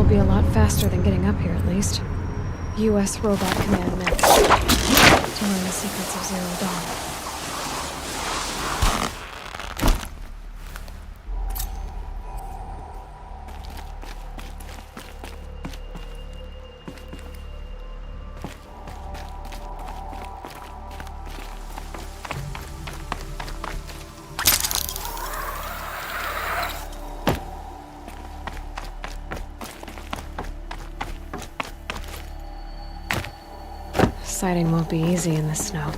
be a lot faster than getting up here, at least. U.S. Robot Command Mech. To learn the secrets of Zero Dawn. Sighting won't be easy in the snow.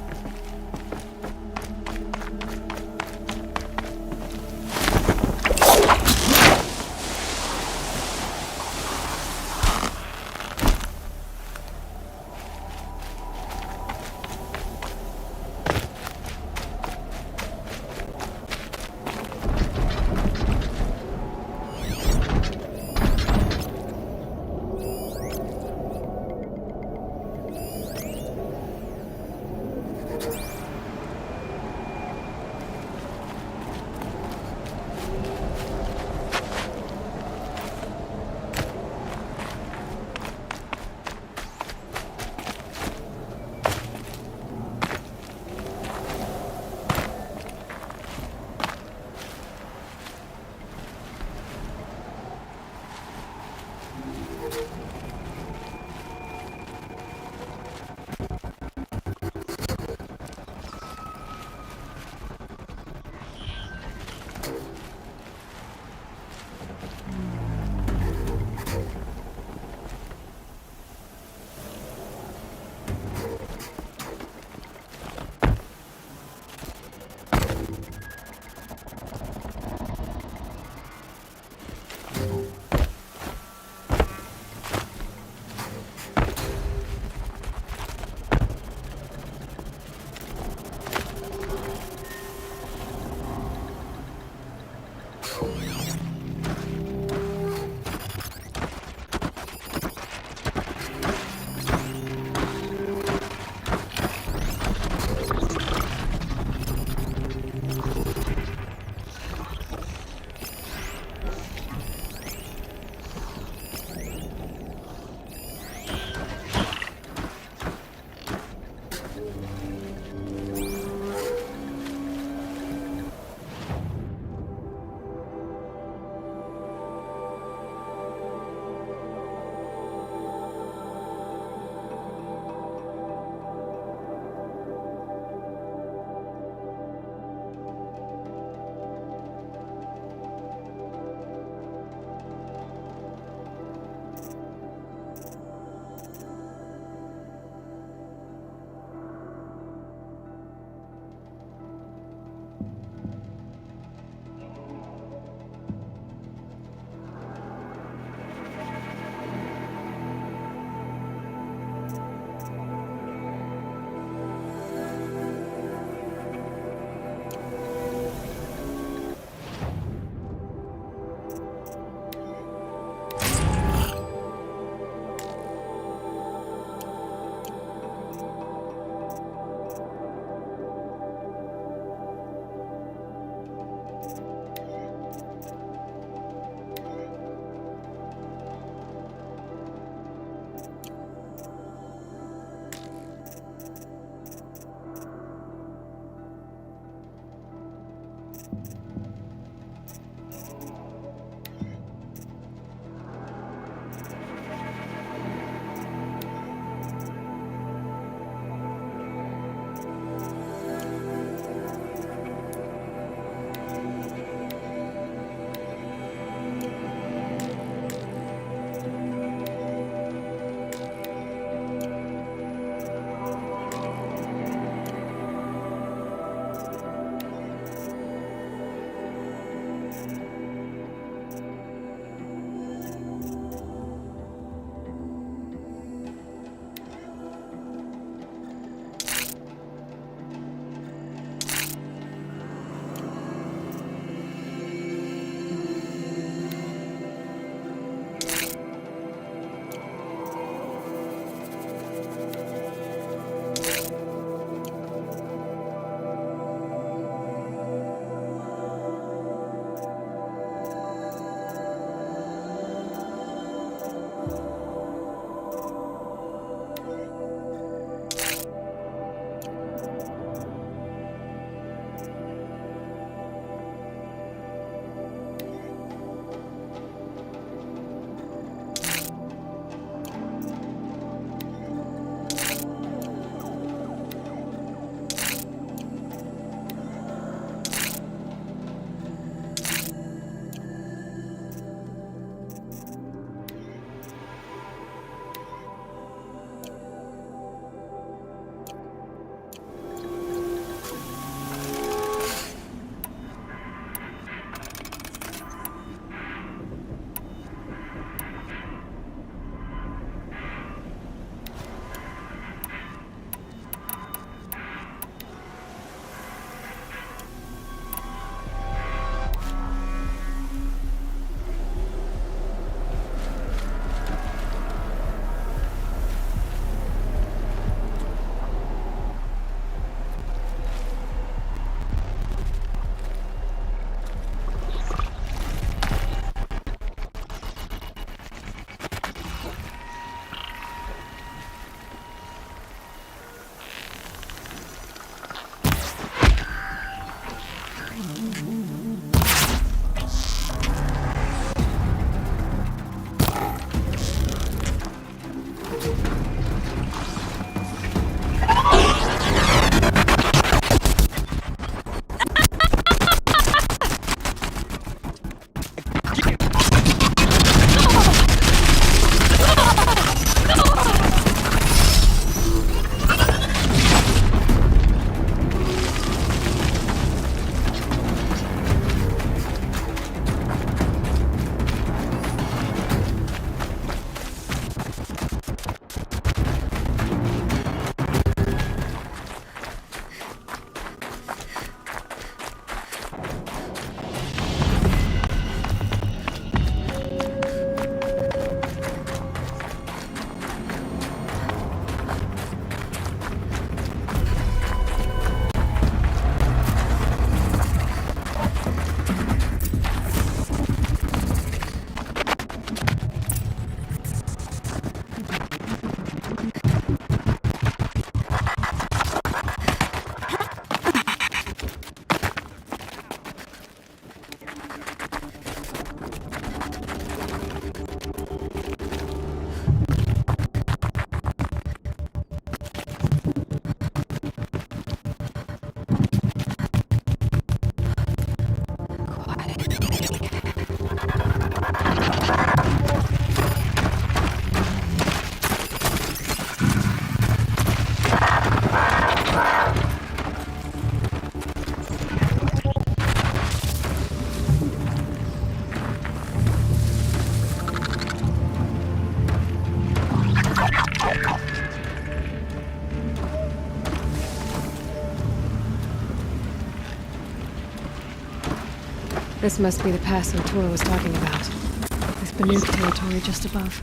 This must be the pass O'Toole was talking about. With Banuk territory just above.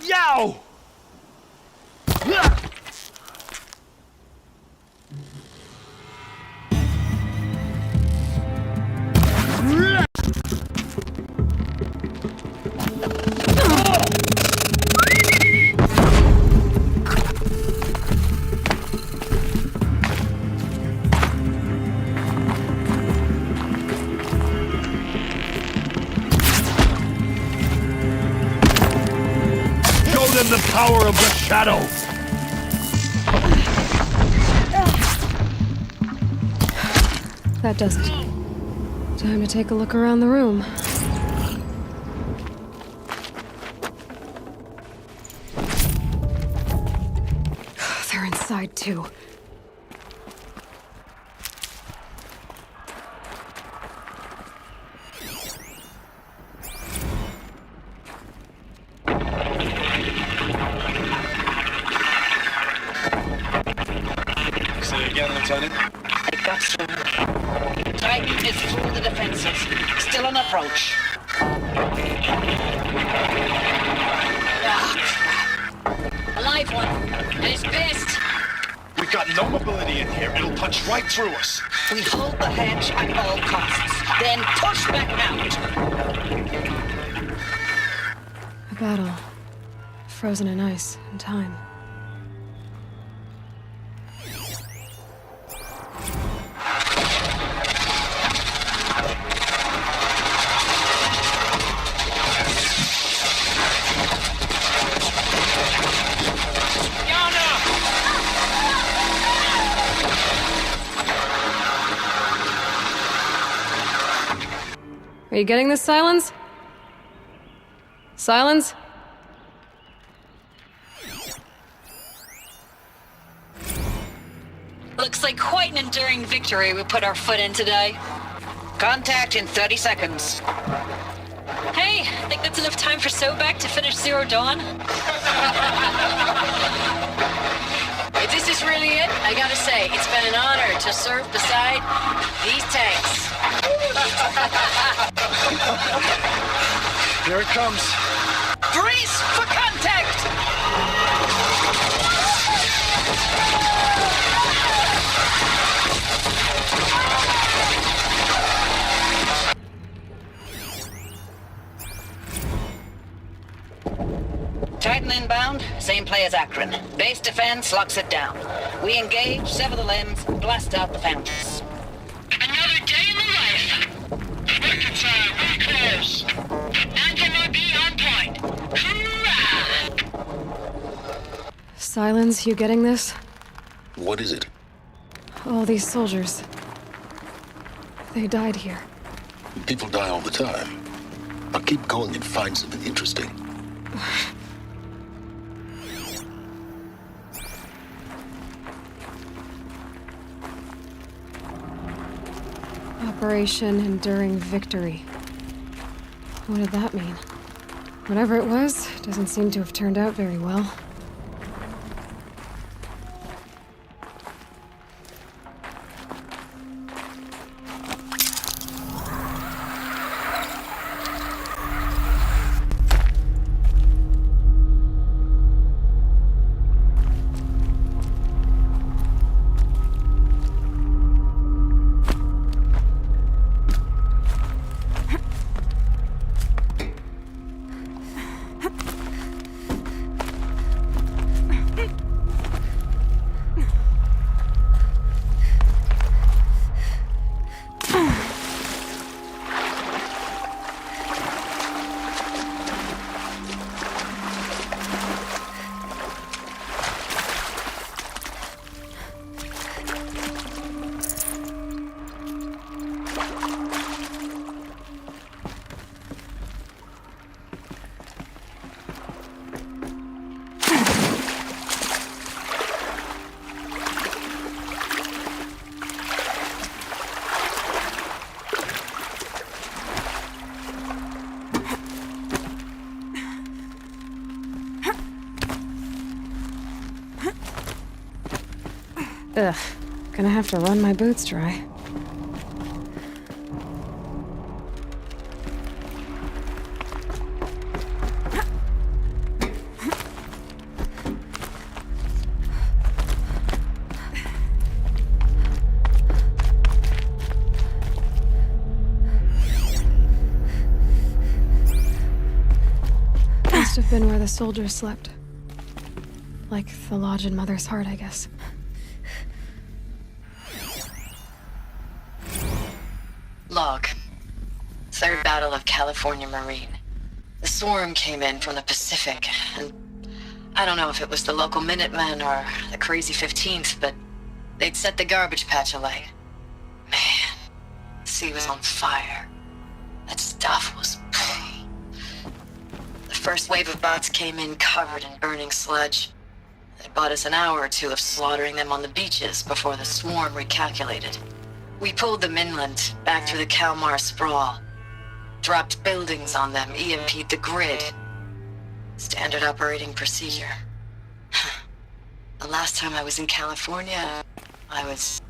Yow! The power of the shadow! That does it. Time to take a look around the room. They're inside too. Lieutenant? I got some. Titan is through the defenses. Still on approach. A live one. And he's pissed. We've got no mobility in here. It'll punch right through us. We hold the hedge at all costs. Then push back out. A battle. Frozen in ice and time. Are you getting this, Silence? Silence? Looks like quite an enduring victory we put our foot in today. Contact in 30 seconds. Hey, think that's enough time for Sobek to finish Zero Dawn? If this is really it, I gotta say, it's been an honor to serve beside these tanks. Here it comes. Brace for contact! Titan inbound, same play as Akron. Base defense locks it down. We engage, sever the limbs, blast out the foundries. Another day in the life. Reconcile, very close. Anti-MRB on point. Hoorah! Silence, you getting this? What is it? All these soldiers. They died here. People die all the time. Now keep going and find something interesting. Operation Enduring Victory. What did that mean? Whatever it was, doesn't seem to have turned out very well. Ugh, gonna have to run my boots dry. Must have been where the soldiers slept. Like the lodge in Mother's Heart, I guess. Log. Third Battle of California Marine. The swarm came in from the Pacific, and I don't know if it was the local Minutemen or the crazy 15th, but they'd set the garbage patch alight. Man, the sea was on fire. That stuff was... The first wave of bots came in covered in burning sludge. They bought us an hour or two of slaughtering them on the beaches before the swarm recalculated. We pulled them inland, back through the Kalmar sprawl. Dropped buildings on them, EMP'd the grid. Standard operating procedure. The last time I was in California, I was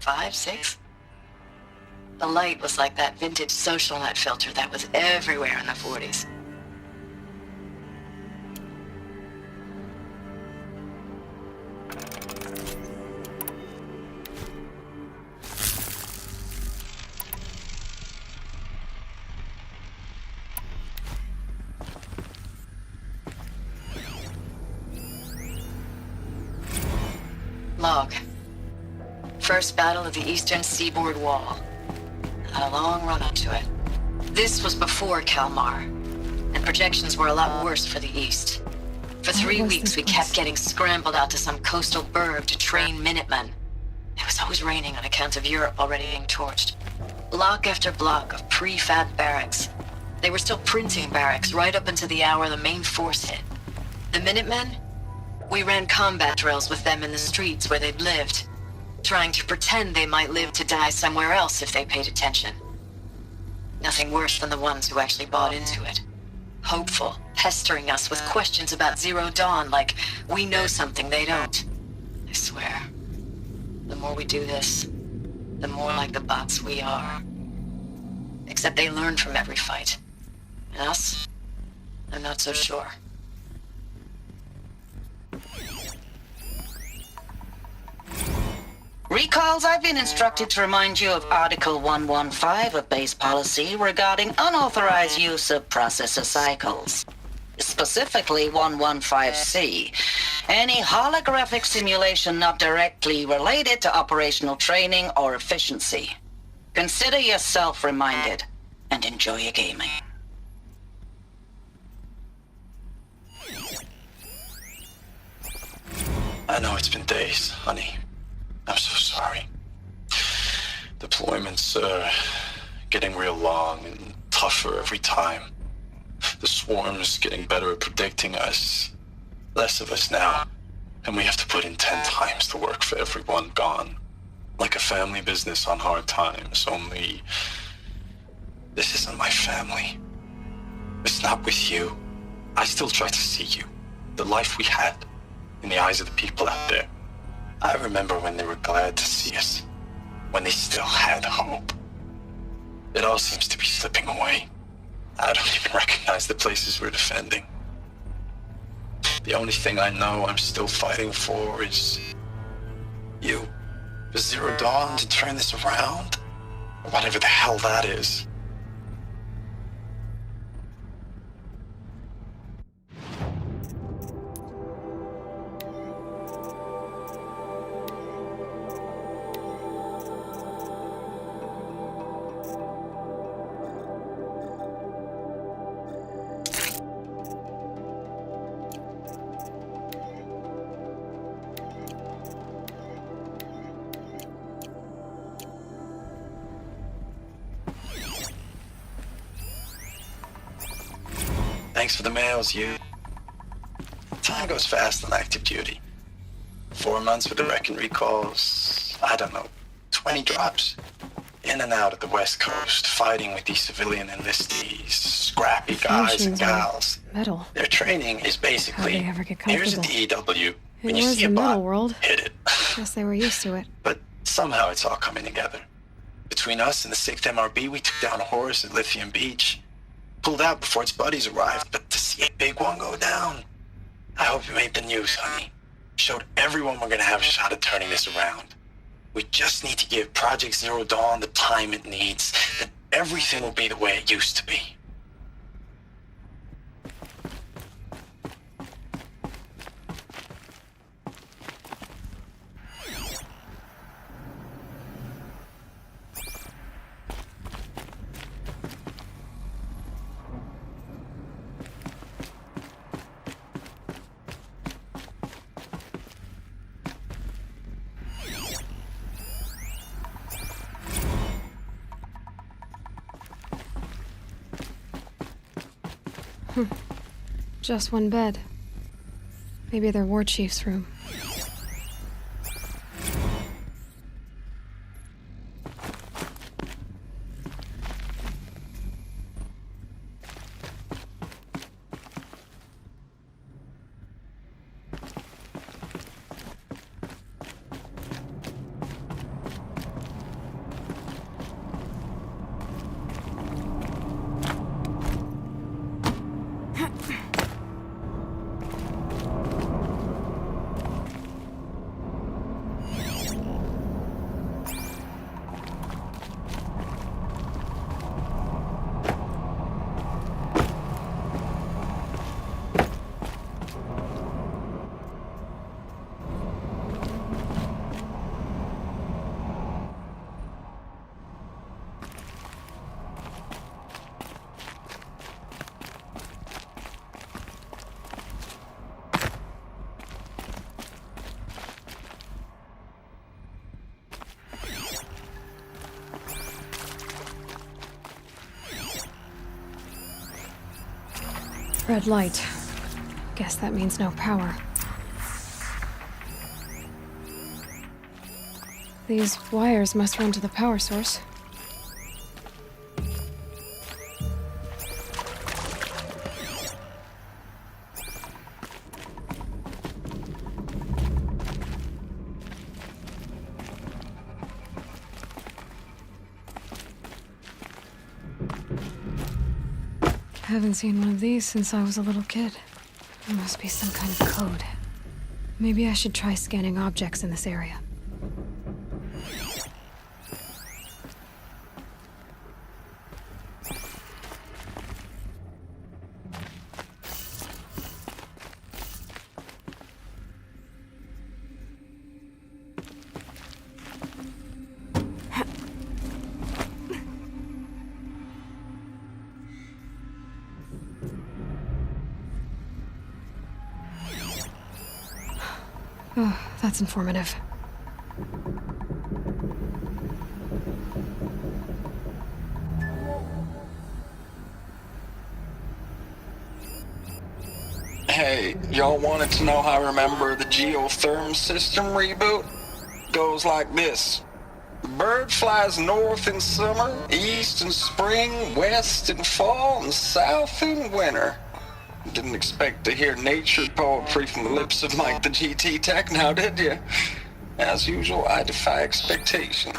5, 6? The light was like that vintage social net filter that was everywhere in the 40s. Log. First battle of the eastern seaboard wall. Had a long run up to it. This was before Kalmar, and projections were a lot worse for the east. For 3 weeks, we kept getting scrambled out to some coastal burg to train Minutemen. It was always raining on account of Europe already being torched. Block after block of prefab barracks. They were still printing barracks right up until the hour the main force hit. The Minutemen? We ran combat drills with them in the streets where they'd lived. trying to pretend they might live to die somewhere else if they paid attention. Nothing worse than the ones who actually bought into it. Hopeful, pestering us with questions about Zero Dawn like we know something they don't. I swear, the more we do this, the more like the bots we are. Except they learn from every fight. And us? I'm not so sure. Recalls, I've been instructed to remind you of Article 115 of base policy regarding unauthorized use of processor cycles. Specifically 115C. Any holographic simulation not directly related to operational training or efficiency. Consider yourself reminded, and enjoy your gaming. I know it's been days, honey. I'm so sorry. Deployments are getting real long and tougher every time. The swarm's getting better at predicting us. Less of us now, and we have to put in 10 times the work for everyone gone. Like a family business on hard times, only this isn't my family. It's not with you. I still try to see you, the life we had, in the eyes of the people out there. I remember when they were glad to see us, when they still had hope. It all seems to be slipping away. I don't even recognize the places we're defending. The only thing I know I'm still fighting for is you. For Zero Dawn to turn this around, or whatever the hell that is. Thanks for the mails, you. Time goes fast on active duty. 4 months with the Reckon recalls, I don't know, 20 drops. In and out of the West Coast, fighting with these civilian enlistees, scrappy guys and gals. Metal. Their training is basically, How'd they ever get here's a comfortable? DEW, It when you was see a the metal bot, world. hit it. Guess they were used to it. But somehow it's all coming together. Between us and the 6th MRB, we took down a horse at Lithium Beach. Pulled out before its buddies arrived, but to see a big one go down. I hope you made the news, honey. Showed everyone we're gonna have a shot at turning this around. We just need to give Project Zero Dawn the time it needs, then everything will be the way it used to be. Just one bed. Maybe their war chief's room. Red light. Guess that means no power. These wires must run to the power source. Haven't seen one of these since I was a little kid. There must be some kind of code. Maybe I should try scanning objects in this area. Oh, that's informative. Hey, y'all wanted to know how I remember the geotherm system reboot? Goes like this. The bird flies north in summer, east in spring, west in fall, and south in winter. Didn't expect to hear nature poetry from the lips of Mike the GT Tech now, did you? As usual, I defy expectations.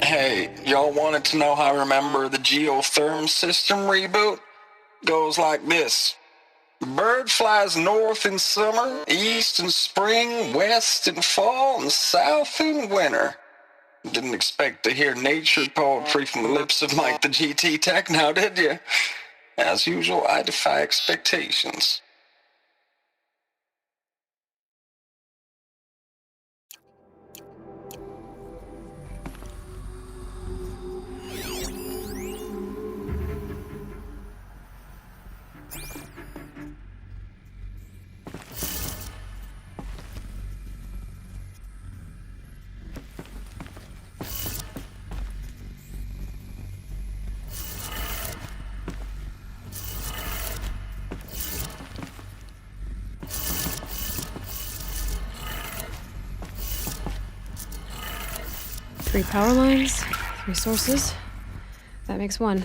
Hey, y'all wanted to know how I remember the geotherm system reboot? Goes like this. The bird flies north in summer, east in spring, west in fall, and south in winter. Didn't expect to hear nature poetry from the lips of Mike the GT Tech now, did you? As usual, I defy expectations. Three power lines, 3 sources. That makes 1.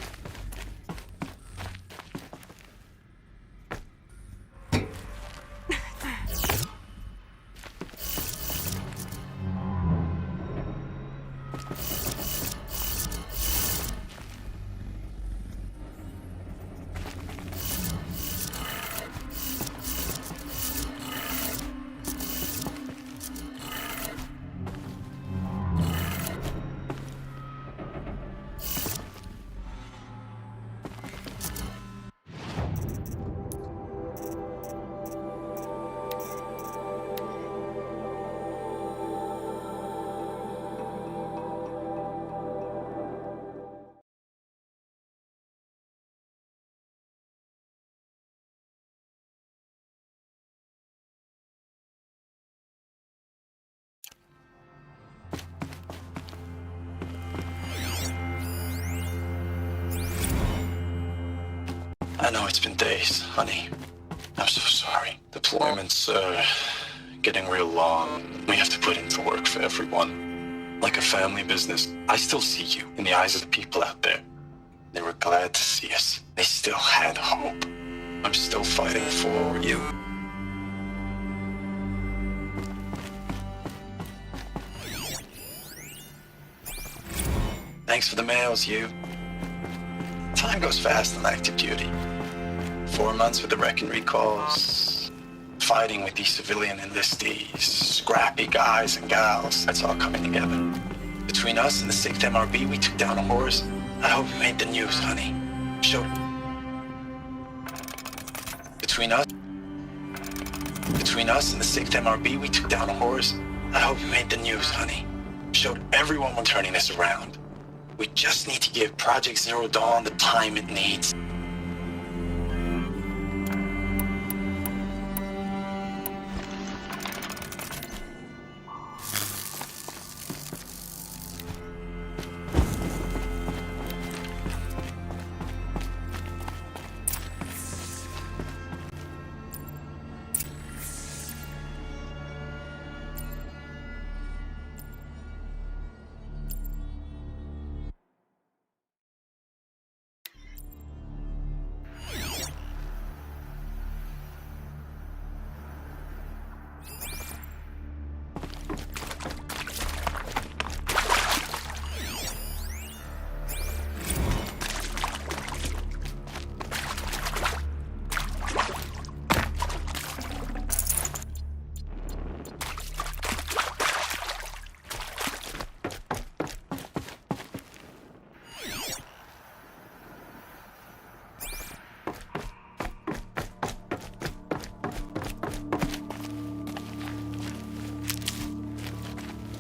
I know it's been days, honey. I'm so sorry. Deployments are getting real long. We have to put into work for everyone. Like a family business. I still see you in the eyes of the people out there. They were glad to see us. They still had hope. I'm still fighting for you. Thanks for the mails, you. Time goes fast on active duty. 4 months with the wreck and recalls. Fighting with these civilian enlistees. Scrappy guys and gals. That's all coming together. Between us and the 6th MRB, we took down a horse. I hope you made the news, honey. Showed... Between us and the 6th MRB, we took down a horse. I hope you made the news, honey. Showed everyone we're turning this around. We just need to give Project Zero Dawn the time it needs.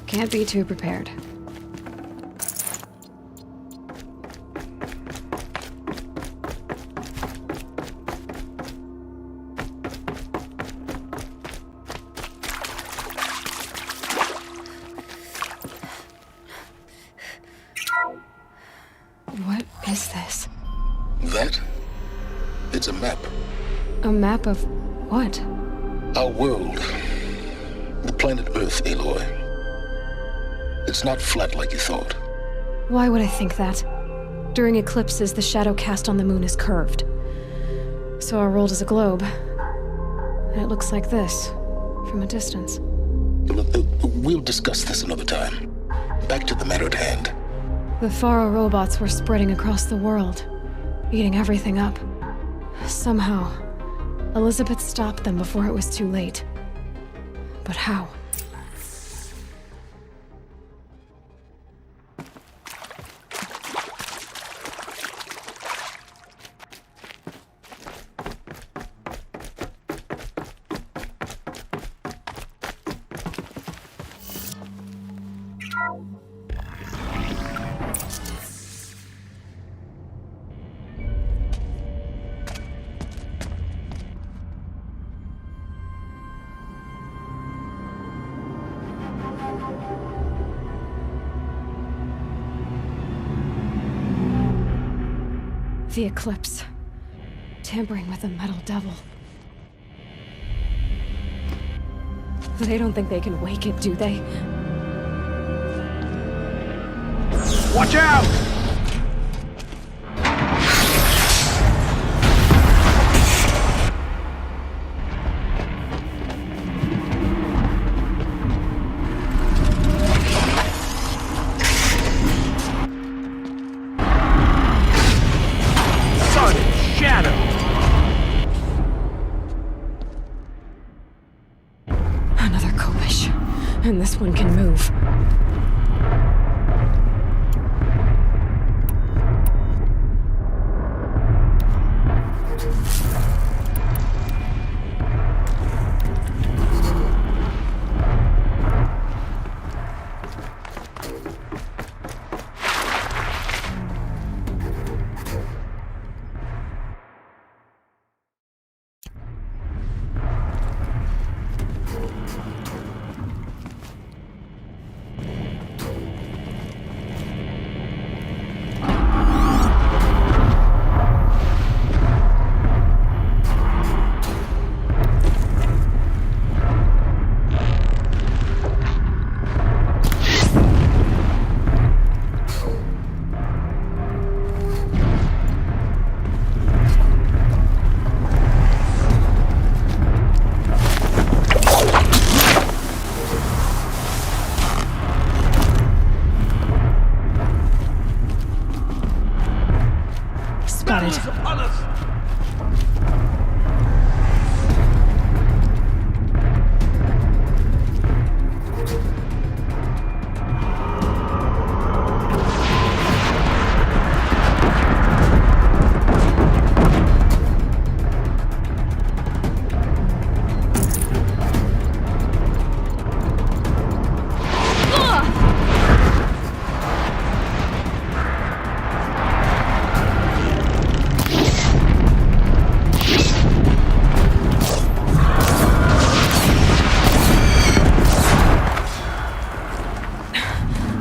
Can't be too prepared. What is this? That? It's a map. A map of what? Our world. The planet Earth, Aloy. It's not flat like you thought. Why would I think that? During eclipses, the shadow cast on the moon is curved. So our world is a globe. And it looks like this, from a distance. We'll discuss this another time. Back to the matter at hand. The Faro robots were spreading across the world, eating everything up. Somehow, Elizabeth stopped them before it was too late. But how? The eclipse. Tampering with the metal devil. They don't think they can wake it, do they? Watch out! Another Kobish. And this one can move. spotted. Upon us!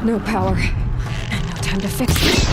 No power. And no time to fix it.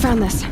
Found this.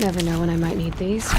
Never know when I might need these.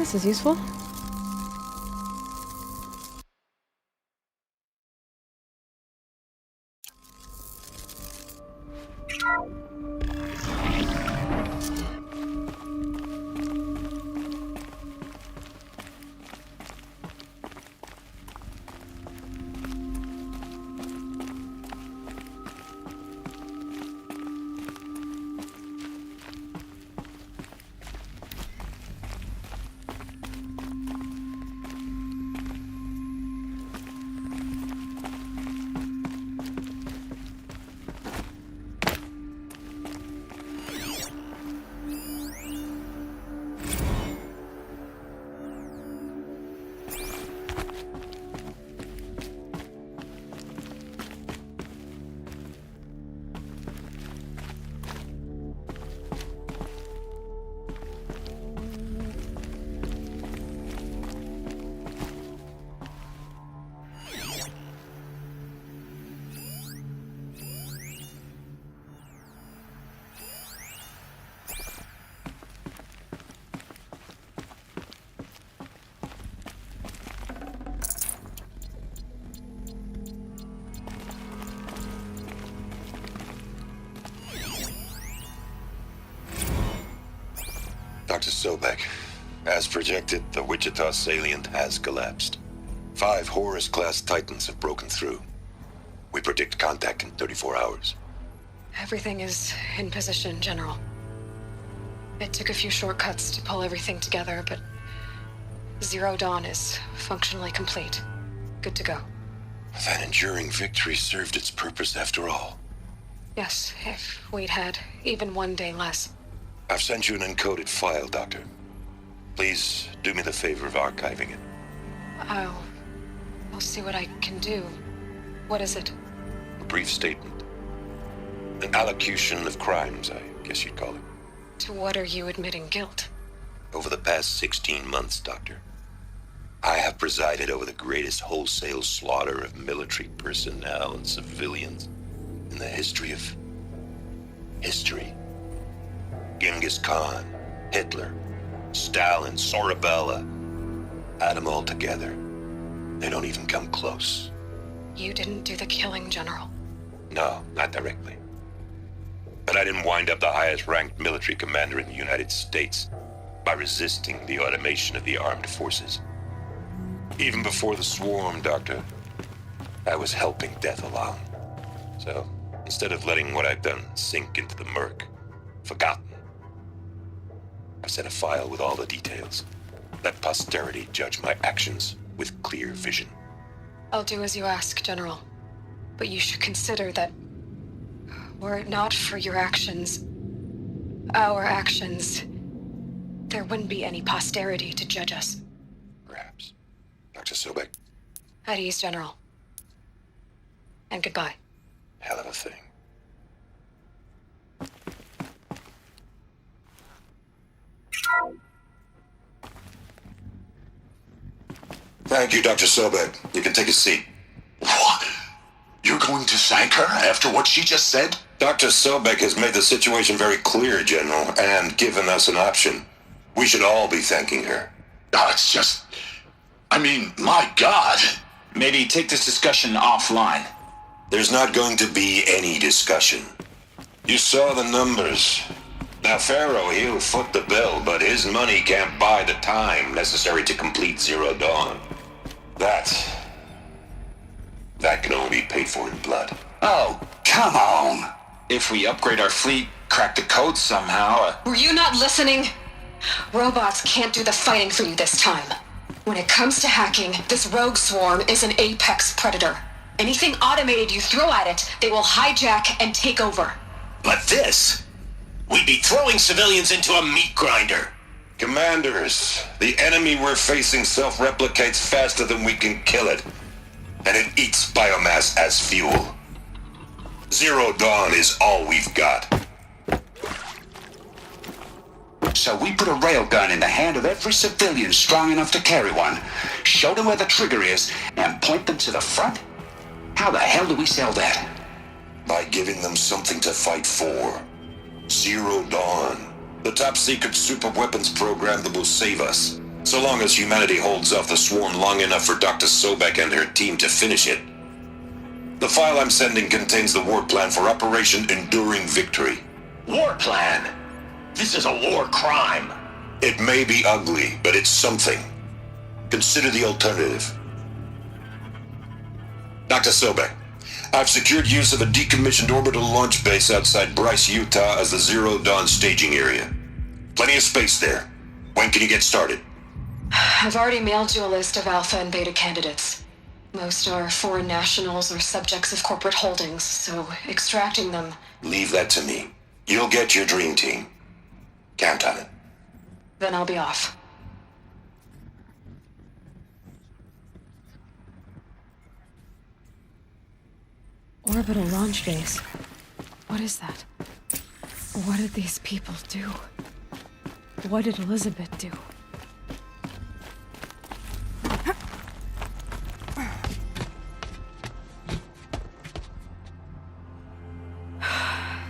This is useful. Dr. Sobek, as projected, the Wichita salient has collapsed. 5 Horus-class Titans have broken through. We predict contact in 34 hours. Everything is in position, General. It took a few shortcuts to pull everything together, but Zero Dawn is functionally complete. Good to go. That enduring victory served its purpose after all. Yes, if we'd had even one day less. I've sent you an encoded file, Doctor. Please do me the favor of archiving it. I'll see what I can do. What is it? A brief statement. An allocution of crimes, I guess you'd call it. To what are you admitting guilt? Over the past 16 months, Doctor, I have presided over the greatest wholesale slaughter of military personnel and civilians in the history of history. Genghis Khan, Hitler, Stalin, Sorabella. Add them all together. They don't even come close. You didn't do the killing, General. No, not directly. But I didn't wind up the highest-ranked military commander in the United States by resisting the automation of the armed forces. Even before the swarm, Doctor, I was helping death along. So, instead of letting what I've done sink into the murk, forgotten, I've sent a file with all the details. Let posterity judge my actions with clear vision. I'll do as you ask, General. But you should consider that were it not for your actions, our actions, there wouldn't be any posterity to judge us. Perhaps. Dr. Sobek. At ease, General. And goodbye. Hell of a thing. Thank you, Dr. Sobek. You can take a seat. What? You're going to thank her after what she just said? Dr. Sobek has made the situation very clear, General, and given us an option. We should all be thanking her. Oh, it's just... I mean, my God. Maybe take this discussion offline. There's not going to be any discussion. You saw the numbers. Now, Pharaoh, he'll foot the bill, but his money can't buy the time necessary to complete Zero Dawn. That can only be paid for in blood. Oh, come on. If we upgrade our fleet, crack the code somehow... Were you not listening? Robots can't do the fighting for you this time. When it comes to hacking, this rogue swarm is an apex predator. Anything automated you throw at it, they will hijack and take over. But this... we'd be throwing civilians into a meat grinder. Commanders, the enemy we're facing self-replicates faster than we can kill it. And it eats biomass as fuel. Zero Dawn is all we've got. So we put a railgun in the hand of every civilian strong enough to carry one, show them where the trigger is, and point them to the front? How the hell do we sell that? By giving them something to fight for. Zero Dawn. The top-secret super weapons program that will save us. So long as humanity holds off the swarm long enough for Dr. Sobek and her team to finish it. The file I'm sending contains the war plan for Operation Enduring Victory. War plan? This is a war crime. It may be ugly, but it's something. Consider the alternative. Dr. Sobek, I've secured use of a decommissioned orbital launch base outside Bryce, Utah as the Zero Dawn staging area. Plenty of space there. When can you get started? I've already mailed you a list of Alpha and Beta candidates. Most are foreign nationals or subjects of corporate holdings, so extracting them... Leave that to me. You'll get your dream team. Count on it. Then I'll be off. Orbital launch base. What is that? What did these people do? What did Elizabeth do?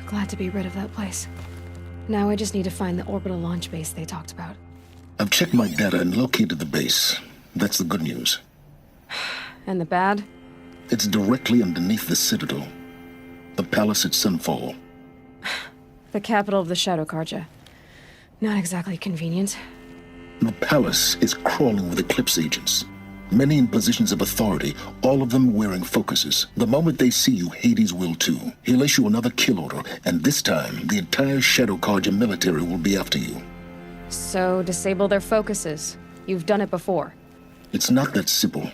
Glad to be rid of that place. Now I just need to find the orbital launch base they talked about. I've checked my data and located the base. That's the good news. And the bad? It's directly underneath the Citadel. The palace at Sunfall. The capital of the Shadow Carja. Not exactly convenient. The palace is crawling with Eclipse agents. Many in positions of authority, all of them wearing focuses. The moment they see you, Hades will too. He'll issue another kill order, and this time, the entire Shadow Carja military will be after you. So, disable their focuses. You've done it before. It's not that simple.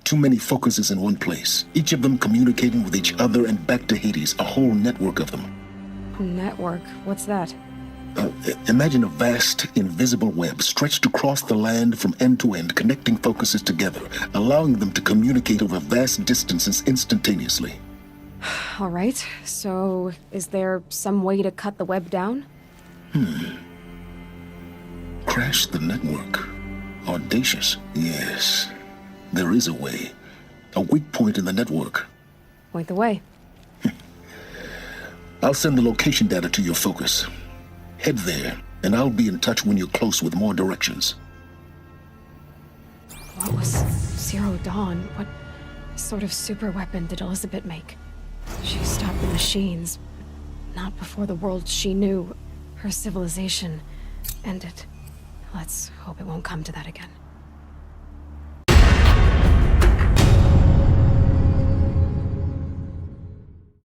Too many focuses in one place, each of them communicating with each other and back to Hades, a whole network of them. Network? What's that? Imagine a vast, invisible web stretched across the land from end to end, connecting focuses together, allowing them to communicate over vast distances instantaneously. All right, so is there some way to cut the web down? Crash the network. Audacious. Yes, there is a way. A weak point in the network. Point the way. I'll send the location data to your focus. Head there, and I'll be in touch when you're close with more directions. What was Zero Dawn? What sort of super weapon did Elizabeth make? She stopped the machines, but not before the world she knew, her civilization, ended. Let's hope it won't come to that again.